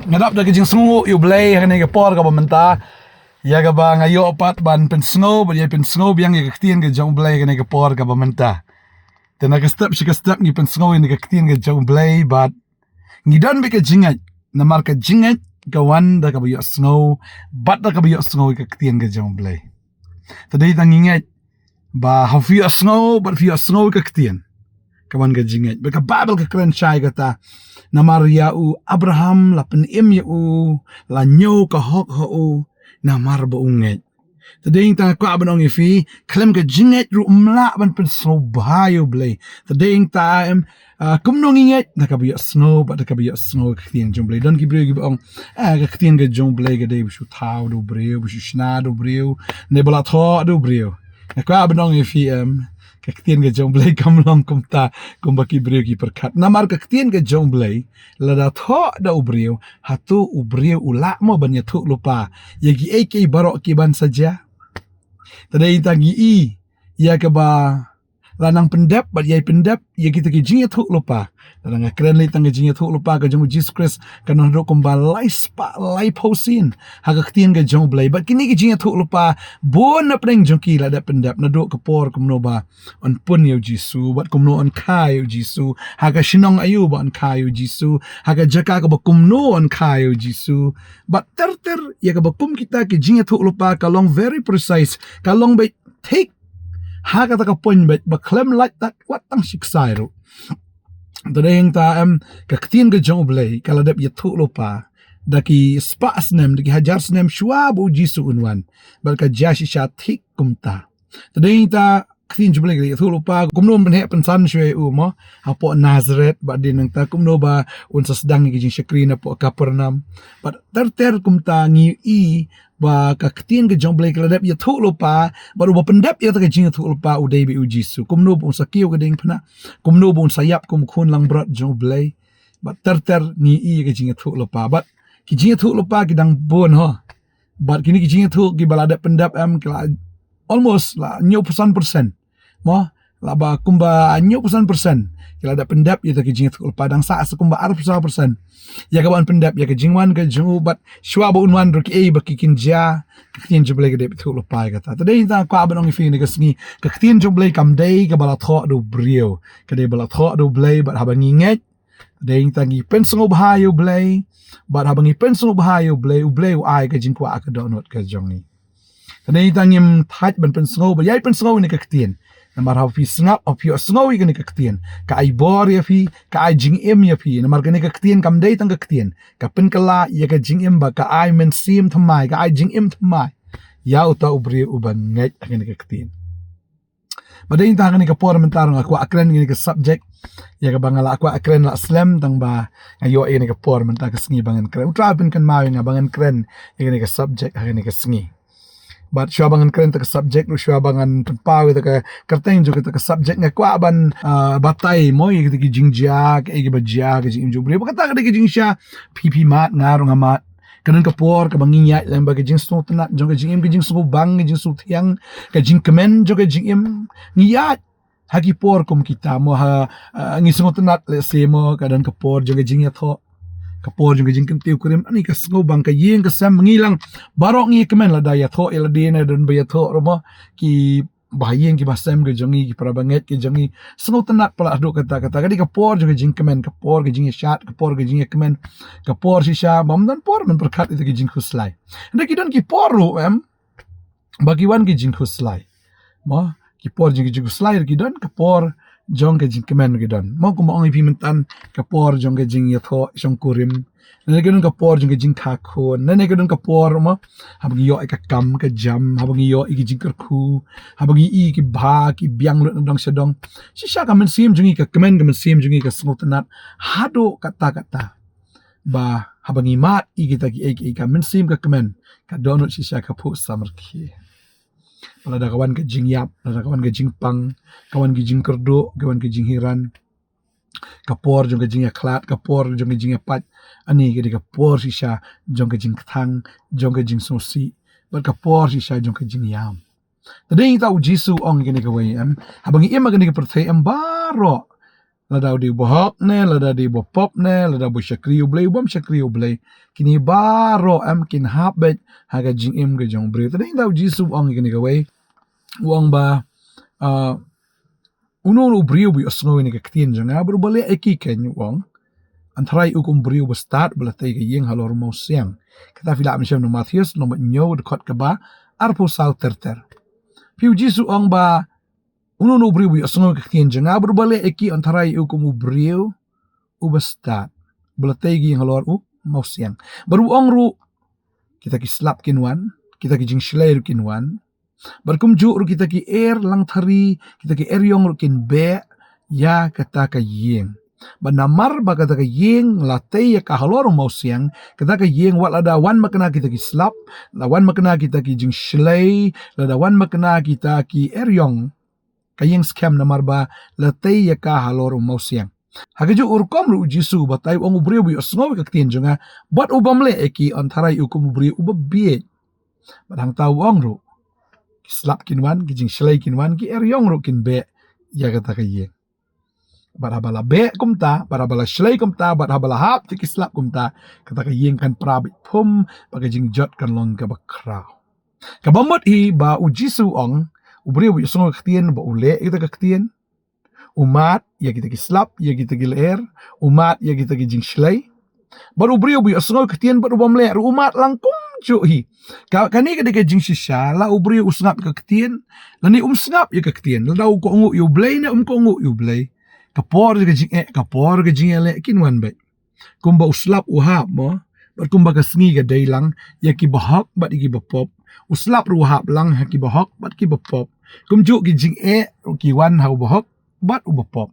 ngadap da kejing sungu yu blay hane ke por ka bamenta ya ga ba ngayo opat ban pen sngo ba ya pen sngo biang ya ketien ke jong blay hane ke por ka bamenta tena ke step shi ke step ni pen sngo ni ke ketien ke jong blay but ngidan be ke jingat na mar ke jingat kawan da ka ba yo sngo bat da ka ba yo sngo ke ketien ke jong blay tadi tang ingat ba hafi sngo but fi sngo ke ketien kawan ke jingat be ka babel ke kren chai kata na Maria u Abraham la pen ya u la nyo ka hok ho u na mar ba unget tading ta kwa banong ifi klem ka jinget ru mla ban pen so bayo blay tading ta kum nong inget na ka biya snow ba ka biya snow ka tien jong blay don ki bre gi bong ka tien ga jong blay ga de bu thaw do breu bu shna do breu ne bala tho do breu na kwa banong ifi kaktian ke jong blay kam long kum ta kum baki breu ki perkat namar kaktian ke jong blay lada tho da ubreu hatu ubreu ula mo ban ya thu lupa ya gi ek barok ki ban saja tadai tangi i ya ke ba lanang pendap bat yai pendap ya kita ki jing ya thu lupa lanang kren li tang jing ya thu lupa ka jong Jesus Christ kan ro kum ba lai spa lai posin ha kaktian ke jong blay bat kini ki jing ya thu lupa bon na preng jong ki lada pendap na do ke por kum no ba on pun yo jisu bat kum no on kai yo jisu ha ka Shillong ayu ba on kai yo jisu ha ka jaka ka ba kum no on kai yo jisu bat ter ya ka ba kum kita ki jing ya thu lupa ka long very precise ka long ba take ha ka ta ka point ba klem like that wat tang siksai ro tadeng ta ka ktien ga jong blay kala dap ya thu lupa daki spa asnem daki hajar snem shwa bu jisu unwan bal ka jashi sha thik kumta tadeng ta ktien jong blay ya thu lupa kumno ben he pensan shwe u mo apo Nazareth ba din nang ta kumno ba un sa sedang gi jing shakrina po Kapernam but ter kumta ngi i ba ka ktien ke jong blay kala dap ya thu lupa baru ba pendap ya ta ke jing thu lupa u dei bi u jisu kumno bu sa kiu ke ding phna kumno bu sayap kum khun lang brat jong blay ba ter ni i ke jing thu lupa ba ki jing thu lupa ki dang bon ho ba kini ki jing thu ki balada pendap kala almost la 90% mo la ba kumba 90% kala da pendap ya ta ki jing thu lupa dang sa kumba 40% ya ka ban pendap ya ka jingwan ka jung bat shwa ba unwan ro ki ba ki kinja ktien jong blay ka de thu lupa ka ta tadei ta kwa ba nong ifi ni ka sngi ka ktien jong blay kam dei ka bala tho do brio ka de bala tho do blay bat ha ba nginget dei ta ngi pen sngo ba yo blay bat ha ba ngi pen sngo ba yo blay u blay u ai ka jing kwa ka do not ka jong ni tadei ta ngim that ban pen sngo ba yai pen sngo ni ka ktien namar ha fi snap of your snowy gani ka ktien ka ai bor ya fi ka ai jing em ya fi namar gani ka ktien kam dei tang ka ktien ka pen kala ya ka jing em ba ka ai men sim thamai ka ai jing em thamai ya uta ubri uban ngai gani ka ktien badai ta gani ka por mentar aku akren gani ka subject ya ka bangala aku akren la slam tang ba ayo gani ka por mentar ka sngi bangan kren utra pen kan mau nga bangan kren gani ka subject gani ka sngi but shwa bangan kren ta subject lu shwa bangan pawi ta ka kerteng jo ta subject nga kwa ban batai mo yi ki jingja ke ge bajia ke jing jubri ba ta ka ki jing sha pp mat ngarung amat kanan ka por ka banginya lang ba ke jing sto tna jo ke jing ke jing su bang ke jing su thiang ke jing kmen jo ke jing em ngiya haki por kum kita mo ha ngi su tna le se mo kadan ka por jo ke jing ya tho kapor jung jing tiu kurim ani ka sngo bang ka yeng ka sam ngilang barok ngi kemen la daya tho el dina don ba tho romo ki bahayeng ki basam ke jongi ki prabanget ki jongi sngo tanat pala adu kata kadi kapor jung jing kemen kapor ke jing shat kapor ke jing kemen kapor shisha bam dan por men perkat itu ki jing khuslai nda ki don ki poru bagi wan ki jing khuslai mo ki por jing khuslai ki don kapor jong ke jing kemen ke don mo ko mo ngi pimentan ka por jong ke jing yatho shong kurim ne ke don ka por jong ke jing kha khon ne ke don ka por mo ha bagi yo ka kam ka jam ha bagi yo ki jing kerku ha bagi i ki bha ki biang lu dong sedong shisha ka men sim jong ka kemen ka men sim jong ka sngotanat hado kata ba ha bagi mat i kita ki ka men sim ka kemen ka donut shisha ka pu samarki Pala ada kawan ke jing yap, ada kawan ke jing pang, kawan ke jing kerdo, kawan ke jing hiran, kapor jong ke jing yaklat, kapor jong ke jing yapat, ani ke kapor sisha jong ke jing thang, jong ke jing sosi, ber kapor sisha jong ke jing yam. Tadi kita uji su ong ke ni kawai habang iam ke ni perthai baro lada di bohok ne, lada di bopop ne, lada bo syakri ublay, ubam syakri ublay. Kini baro kin habet haga jing im ke jong brio. Tadi tahu jisu ong kini kawai. Uang ba uno brio bi osno ini ke ktien jong abru bale eki ken uang. Antara ukum brio ba start belatay ke yeng halor mau siang. Kita fila amsyam no Matthews no nyo dekot ke ba arpo sau terter. Piu jisu ong ba uno brio bi osno ke ktien jong abru bale eki antara ukum brio uba start belatay ke yeng halor mau siang. Baru ong ru kita ki slap kinwan, kita ki jing shlay kinwan. Berkumju ru kita ki lang thari, kita ki yong ru kin be ya kata ka yeng. Banamar ba kata ka yeng latay ya ka halor mau siang, kata ka yeng wat lada wan makna kita ki slap, lawan makna kita ki jing shlay, lada wan makna kita ki yong. Ka yeng scam namar ba latay ya ka halor mau siang. Hagaju urkom ru jisu batay ong ubriu bi osngo ka ktien jonga bat ubam le eki antara ukum ubriu uba biet. Badang tahu ong ru slap kinwan ki jing shlay kinwan ki yong ru kin be ya kata ka yeng. Bat habala be kumta, bat habala shlay kumta, bat habala hap ti ki slap kumta kata ka yeng kan prabit pum baga jing jot kan long ka bakraw. Kabamot hi ba ujisu ong ubriu bi osngo ka ktien ba ule kita ka ktien. Umat ya kita ki slap ya kita ki leer, umat ya kita ki jing shlay. Baru brio bi osngo ktien baru bam leer umat langkum cu hi. Kani ka jing shisha la ubrio usngap ka ktien, lani snap ya ka ktien. La dau ko ngu yu blay na ko ngu yu blay. Kapor ka jing kapor ka jing le kinwan bay. Kumba uslap uhap mo, bat kumba ka sngi ka daylang ya ki bahak bat ki bapop. Uslap ruhap lang ha ki bahak bat ki bapop. Kumju ki jing ki wan ha bahak bat ubapop.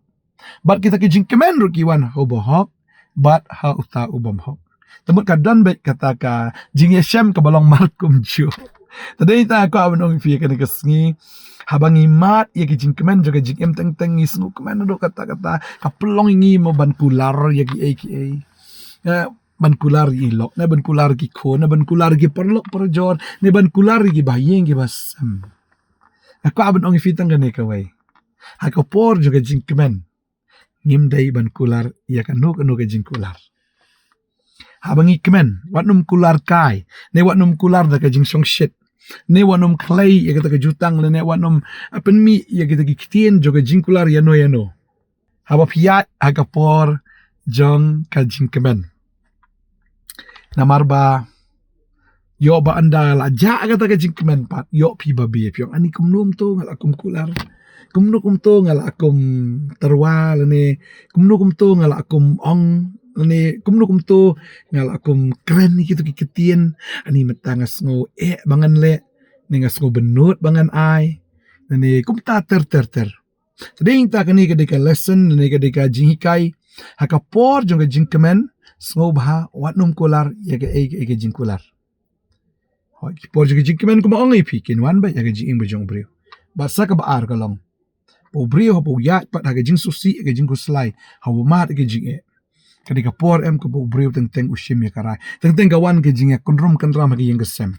Bat kita ki jing kmen ru kiwan ho bohok, bat ha uta ubam hok. Temut kadan baik kata ka jing yeshem ka balong markum ju. Tadi ta ko abang fi ka ka sngi habang imat ya ki jing kmen juga jing em teng teng isnu kmen do kata-kata ka pelong ngi mo ban kular ya ki aka. Ya ban kular ilok, na ban kular ki ko, na ban kular ki perlok perjor, na ban kular ki bayeng ki basam. Aku abang fi tang ne ka wai. Haka por juga jing kemen. Ngim day ban kular ia kan nuk ke jing kular. Habangi kemen, watnum kular kai, ne watnum kular da ka jing song shit. Ne watnum clay ia kata ka jutang ne watnum apen mi ia kita ki ktien juga jing kular yano yano. Haba piat haka por jong ka jing kemen. Namarba yo ba anda la ja kata ka jing kemen pat yo pi babi piong ani kumnum to ngal akum kular. Kumnu kumto ngala akum terwa lene, kumnu kumto ngala akum ong lene, kumnu kumto ngala akum kren gitu ki ketien ani metangas ngo bangan le nengas ngo benut bangan ai lene kumta ter. Seding ta kani kedeka lesson lene kedeka jinghikai hakapor jong jing kemen ngo bah watnum kular ya ke jing kular. Hoi por jong jing kemen kuma ong ipi kinwan ba ya ke jing bejong brio. Basa ka baar kalong. Po brio po yat pat haga jing susi haga jing kuslay hawa mat haga jing kadi ka por em ko po brio teng ushim ya karai teng kawan ke jing kunrum kanram haga yang kesem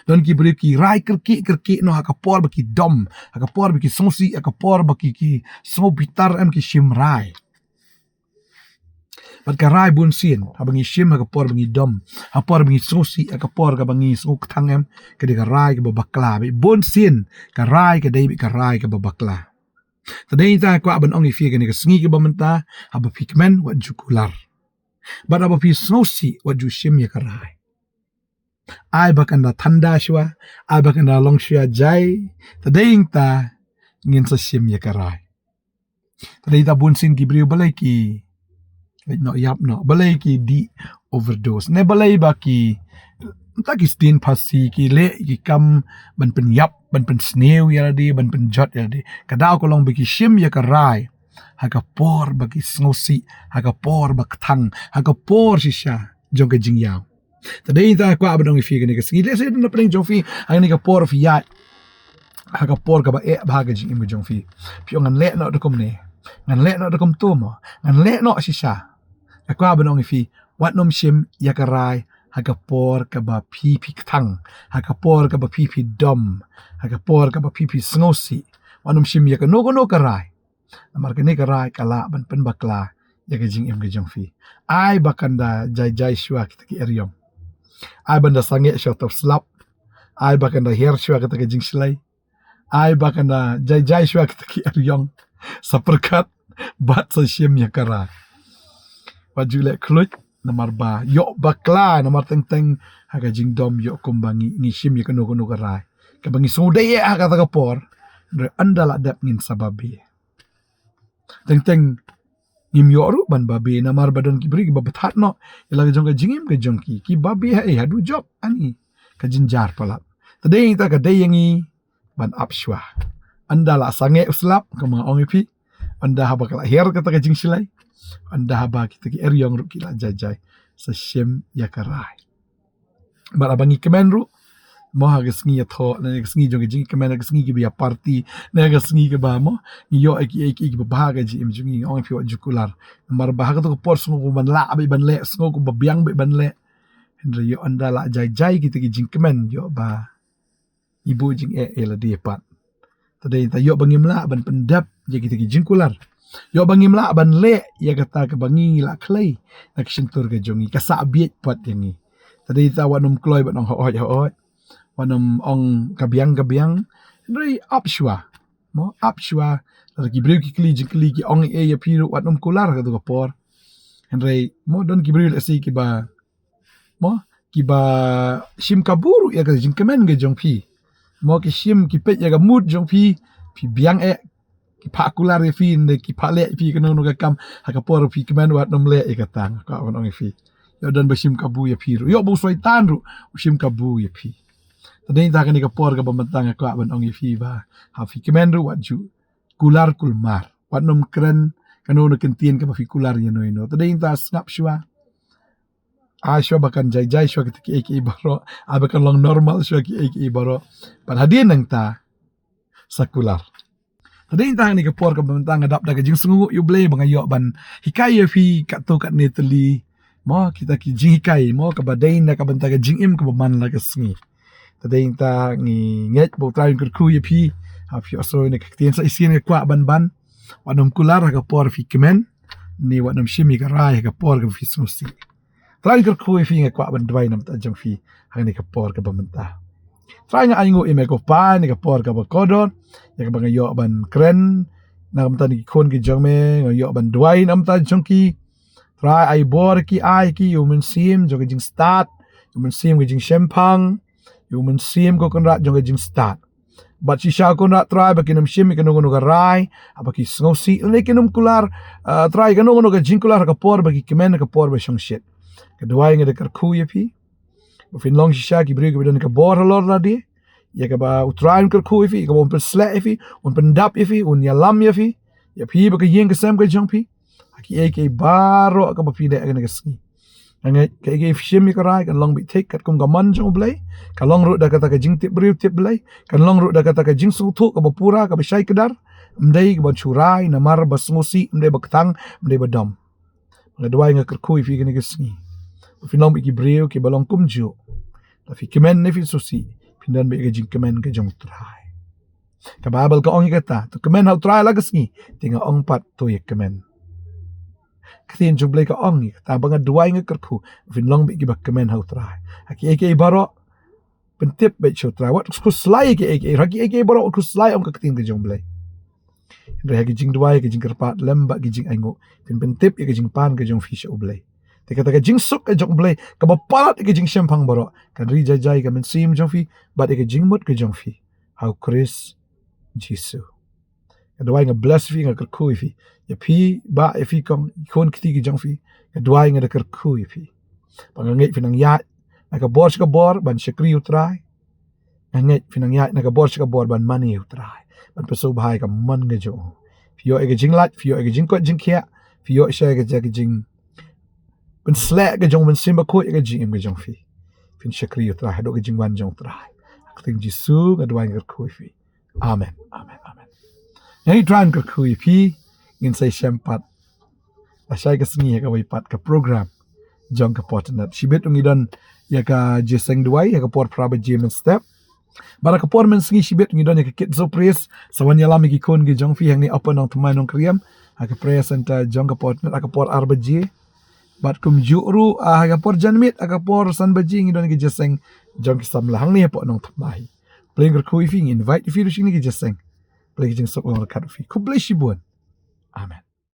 don ki brio ki rai kerki no haga por baki dom haga por baki susi haga por baki ki so bitar em ki shim rai pat ka rai bun sin habangi shim haga por bangi dom ha por bangi susi haga por ka bangi so tang em kadi ka rai ka babakla bun sin ka rai ka dei ka rai ka babakla. Tadi ta ko aban ong ifi ka sngi ka bamenta haba pikmen wat jukular. But haba pi snosi wat ju shim ya karai. Ai bakan da tanda shwa, ai bakan da long shwa jai. Tadi ta ngin sa shim ya karai. Tadi ta bunsin ki brio balai ki no yap no balai ki di overdose. Ne balai ba ki ta ki stin pasi ki le ki kam ban pen yap ban pen snew ya di ban pen jot ya di kadau ko long bagi shim ya karai haga por bagi snosi haga por bak thang haga por shisha jong ka jing yaw tadi ta ko abang fi ka ni ka sgi le se na pring jong fi ang ni ka por fi ya haga por ka ba haga jing im jong fi pyong an le no de kom ne ngan le no de kom tu mo ngan le no shisha ko abang fi wat nom shim ya karai hagapor ka ba pipi ktang hagapor ka ba pipi dom hagapor ka ba pipi snosi wanum shim ya ka no karai Namar kene karai kala ban pen bakla ya ke jing em ke jong fi. Ai bakanda jai shua kita ki eryong. Ai banda sange shua top slap. Ai bakanda her shua kita ke jing silai. Ai bakanda jai shua kita ki eryong. Saperkat bat sa shim ya kara. Baju lek kluj namar ba yok bakla namar teng haga jing dom yok kumbangi ngi shim ya kanu karai. Kabangi sudai ya kata kapor. Andala dap ngin sababi. Teng ngim yoru ban babi namar badan kibri ki babat no ila jong ka jingim ke jongki ki babi ha hadu job ani ka jinjar palat tadei ta ka dayangi ban apshwa anda la sange uslap ka mga ongipi anda haba kala her kata ka jing silai anda haba kita ki eryong ru kila jajai sa shim ya karai barabangi kemen ru mo ha gesngi tho na gesngi jong jing kemen gesngi ki biya party na gesngi ke ba mo yo iki bahaga ji im jungi ong fi jukular mar bahaga to por sungo ko ban la abi ban le sungo ko babiang be ban le andre yo anda la jai kita ki jing kemen yo ba ibu jing la dia pat tadai ta yo bangim la ban pendap je kita ki jing kular yo bangim la ban le ya kata ke bangi la clay nak sentur ke jongi ka sa biet pat yangi tadai ta wanum kloy ban ong ho wanam ong kabiang rei apshwa mo apshwa lagi breu ki kli ki ong ya piru wanam kular ka to por rei mo don ki breu asi ki ba shim kaburu ya ka jing kemen ge jong pi mo ki shim ki pet ya ga mut jong pi biang ki pa kular ya fi ne ki pa le pi ka no ka kam ha ka por pi kemen wanam le ka tang ka ong fi yo don ba shim kabu ya piru yo bu soitan ru shim kabu ya pi tadei ta kani kapor ka pamantang ka ban ong ifi ba ha fi kemenru waju kular kulmar wanum kren kanu no kentien ka fi kular yeno tadei ta snap shwa a shwa bakan jai shwa ki baro a bakan long normal shwa ki baro pan hadin nang ta sakular tadei ta kani kapor ka pamantang adap da ka jing sungu yu blay bang ayo ban hikai fi ka to ka netali mo kita ki jing hikai mo ka badai na ka banta ka jing im ka man la ka sngi tadei ta ngi nget bo trai ku ye pi ha fi so ne ktien sa isien ke kwa ban wanum kular ka por fi kemen ni wanum shimi ka rai ka por ka fi susi trai ku fi nge kwa ban dwai nam ta jang fi ha ne ka por ka bamenta trai nga aingo ime ko pa ni ka por ka ba kodon ya ka bang yo ban kren na kam ta ni kon ki jang me yo ban dwai nam ta jang ki trai ai bor ki ai ki human sim jong jing start human sim jing shempang human sim ko konrat jong jing start but si sha konrat try bakinam shim ikano ka rai abaki sngewsih lekinum kular try kano ka jing kular ka por bagi kemen ka por ba shong shit kedua yang ada kerku ya pi fin long si sha ki bri ka bidan ka bor lor la di ya ka ba utrain kerku fi ka bon persle fi un pendap fi un yalam ya fi ya pi ba ka yeng ka sam ka jong pi aki baro ka ba fi de ka ski ngai ke shim ka rai kan long bi take kat kum ga man jong blai ka long ru da kata ka jing tip briu tip blai kan long ru da kata ka jing su thu ka pura ka shai kedar mdai ka churai na mar ba sngewsih mdai ba ktang mdai ba dom nga dwai nga kerkui fi ka sngi fi long bi ki briu ki balong kum jo la fi kemen ne fi susi pindan bi ka jing kemen ka jong trai ka babal ka ong kata to kemen hau trai la ka sngi tinga ong pat to ye kemen ktien jong blai ka ong ta banga duai nga kerku fin long bi ki ba kemen hau trai aki baro pentip be cho trai wat ku slai ki raki baro ku slai om ka ktien ka jong blai re ki jing duai ki jing kerpat lem ba ki jing aingo fin pentip ki jing pan ka jong fish o blai te kata ka jing suk ka jong blai ka ba palat ki jing shempang baro kan ri jai ka men sim jong fi ba ki jing mut ka jong fi hau chris jisu duai nga bless fi nga kerku fi ya pi ba fi kong kon kti ki jong fi duai nga der ku fi pangangai finang ya na ka bor ban shakri utrai ngai finang ya na ka bor ban mani utrai ban peso bahai ka man nga jo fio e jing lat fio e jing ko jing kya fio sha ga jing ban slek ga jong ban simba ko e jing ga jong fi fin shakri utrai do ga jing wan jong utrai akting jisu nga duai nga ku fi amen ngai tran ka ku fi ngin sai sempat asai ka sngi ka wipat ka program jong ka Potternet shibet ungidon ya ka jeseng duai ya ka por praba jim step Bara kapor men sengi sibet ngi donya kit surprise sawan yalam gi kon gi jong fi hang ni apa Nongthymmai Nongkhryiem aga presenta jong kapor net aga por arbaji bat kum juru aga por janmit aga por san baji ngi donya gi jeseng jong kisam lahang ni apa Nongthymmai playing kui fi invite fi lu sing ni gi jeseng play gi jeng sok ngor kat fi ku bless you bon amen.